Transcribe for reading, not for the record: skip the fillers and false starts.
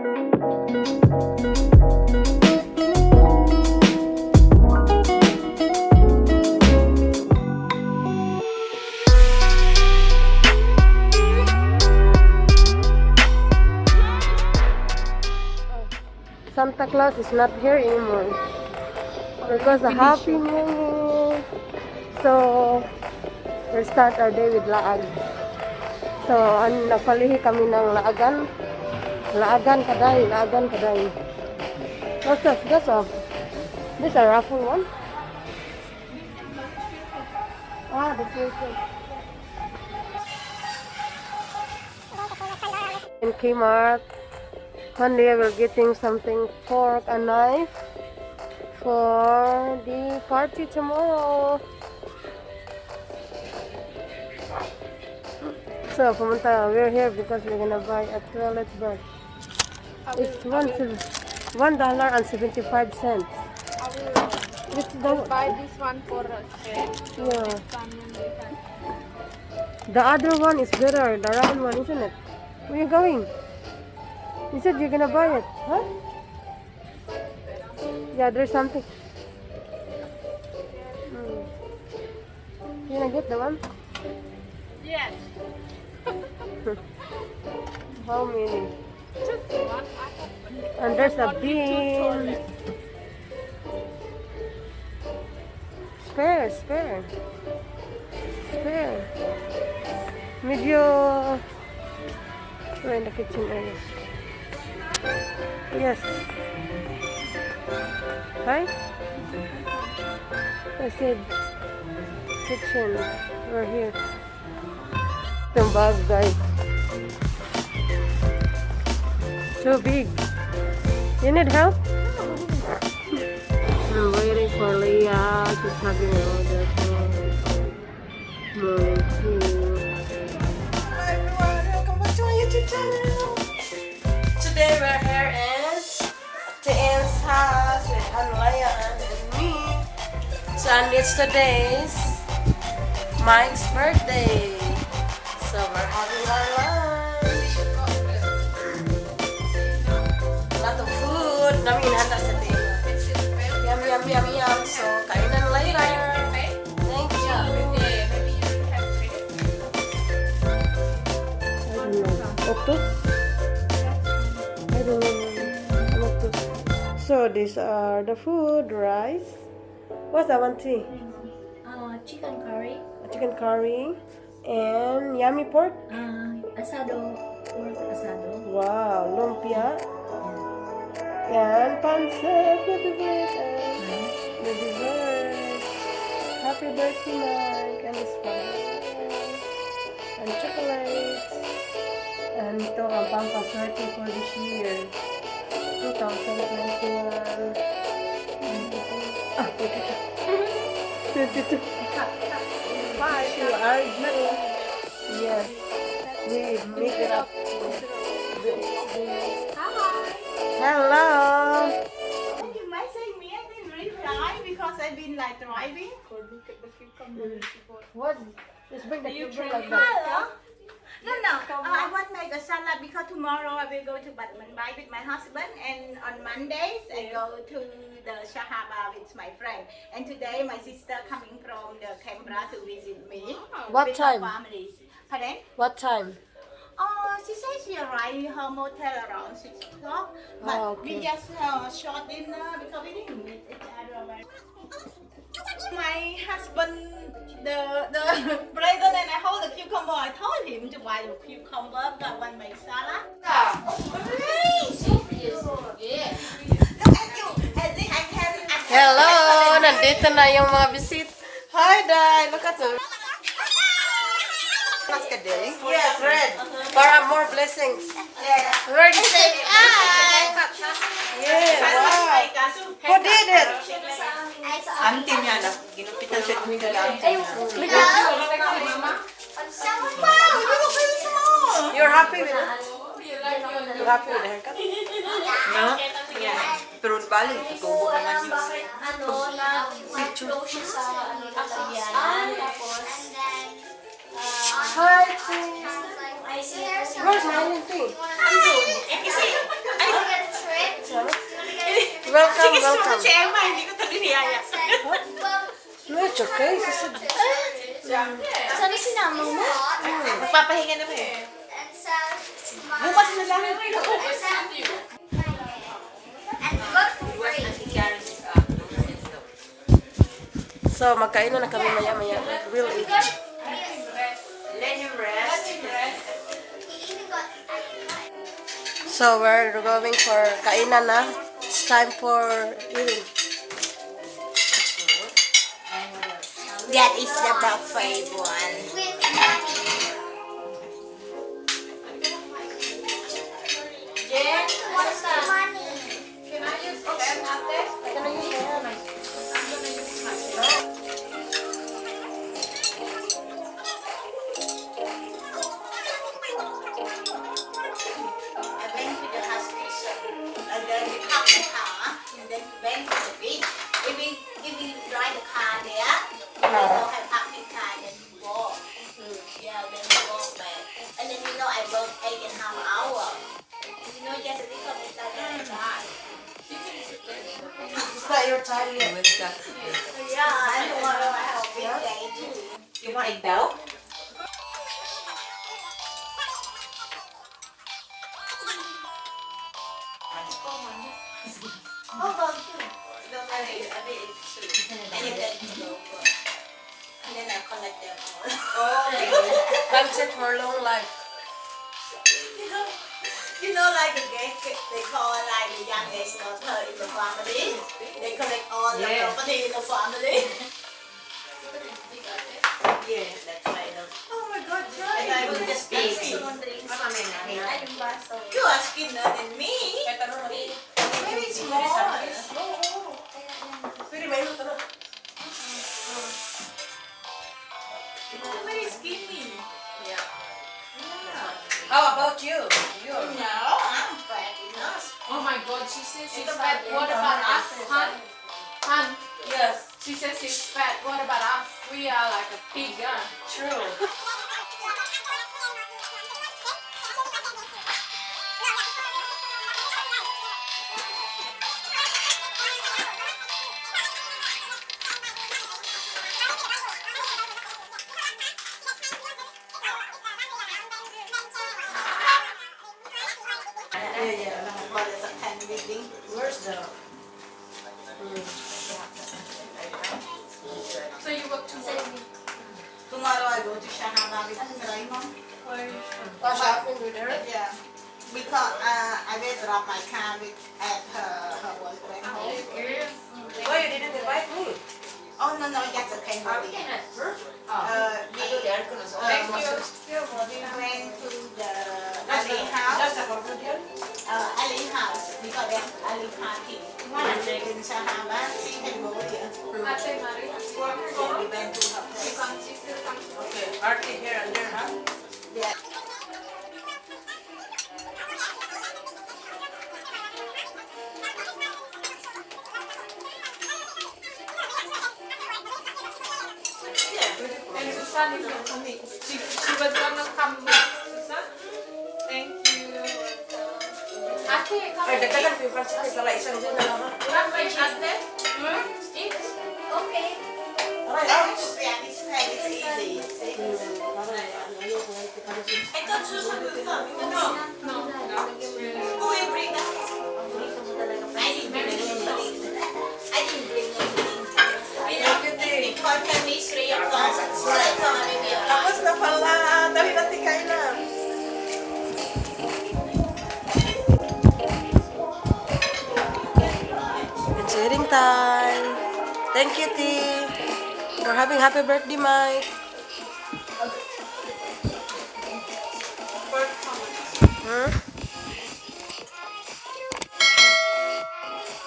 Santa Claus is not here anymore because the Happy New Year. So we start our day with Laag. So nagpalihi kami ng laagan. Laagan kaday, laagan kaday. What's this? That's a this a raffle one? Ah, the first. In Kmart. One day we're getting something, fork and knife for the party tomorrow. So we're here because we're gonna buy a toilet brush. It's $1.75. Let's buy this one for us. Yeah. The other one is better, the round one, isn't it? Where are you going? You said you're gonna buy it, huh? Yeah, there's something. You gonna get the one? Yes. How many? Just one. And there's a bean. Spare. Medyo. We're in the kitchen area. Yes. Hi? I said kitchen. We're here. The bag, guys. Too big. You need help? I'm waiting for Leah. She's having an order for morning tea. Hi everyone, welcome back to my YouTube channel. Today we're here in Tien's house with Leah and me. So and it's today's Mike's birthday. So we're having our lunch. A lot of food. Namin handa sa table. Yum. So kainan later. Thank you. I don't know. Octopus? I don't know. So these are the food, rice. What's that one tea? Chicken curry. Chicken curry. And yummy pork? Asado. Pork asado. Wow, lumpia. And pancit with the bread and the dessert. Happy birthday, Mike. And the spice. And chocolates. And ito ang pampaswerte for this year. 2021. 22. 5 to argue. Yes. We make it up. Hello. You messaged me, I didn't reply because I've been like driving. Look at the cucumber. What? Just bring the cucumber like that. Hello? No. I want to make a salad because tomorrow I will go to Batman with my husband, and on Mondays I go to the Shahaba with my friend. And today my sister coming from the Canberra to visit me. What with time? Her families. Pardon? What time? She said she arrived her motel around 6 o'clock. But okay. we just short dinner because we didn't meet each other. My husband, the present, and I hold the cucumber. I told him to buy the cucumber, but one make salad. So cute. Yeah. Look at you. I think I can. Hello, nandito na yung mga visit. Hi, Dad. Look at them. Yes, red. Para more blessings. Yeah. Ready, say hi. Yeah, wow. Who did it? Auntie niya na, ginupitan siya kami lang. Wow, you look really small. You're happy with it? You're happy with the haircut? No? Yeah. Pero bali, tubo naman yung picture. Hi, Tis. Where's my thing? You see, I Welcome, Sige, sumunod welcome. si Emma. Hindi ko ito diniyaya. No, it's okay. She said, Sana sinama mo? Magpapahinga na ba eh? Bukas na lang. so, magkainan na kami maya-maya. We'll eat. Let him rest. So, we're going for kainan na. It's time for eating. That is the buffet one. Jen, what's that? Can I use pen ate? I went to the hospital, and then we parked the car, and then we went to the beach. If we drive the car there, we don't have parking car, then we walk. Yeah, then we walk back. And then I work 8.5 hours. Just a little bit like that. It's not your time yet. Yeah, I tomorrow I have a big day too. You want egg daw? Hold on too. Don't worry, I did it too. And then it's over. And then I collect them all. Pancit for long life. Like the gay, they call like the youngest daughter in the family. They collect all the property in the family. Yeah, that's right. Oh my God, and I will just be you are skinnier than me. Very small. You're very skinny. How about you? No, I'm fat enough. Oh my God, she says she's fat. What about us, hun? Hun, Yes. she says she's fat. What about us? We are like a pig, huh? True. Well, there's a pen reading. Where's the... So you work tomorrow? Tomorrow I go to Shahaba with Raymond. shopping with her? Yeah. Because I will drop my car at her boyfriend home. Why you didn't invite me? Oh no, just a pen reading. We went to the Ali house. Ali house because there's Ali party in Shahaba. She can go here. Ate Maria, So we went to her place. she still comes. Okay, party here and there, huh? Yeah. And Susan is not coming. She was gonna come with Susan. Thank you. Ate, come Ay, and dagdagan eat. ko yung pansit ay pala isang din na lang, ha? Come and ate. Eat. Okay. Aray, That ouch! is easy. See? I thought Susan will come. No. No. Who will bring us? I didn't bring anything. I didn't bring anything. Because can be 3 o'clock. So I thought maybe Tapos na pala! Dali natin kainan! It's eating time! Thank you, T! For having happy birthday, Mike!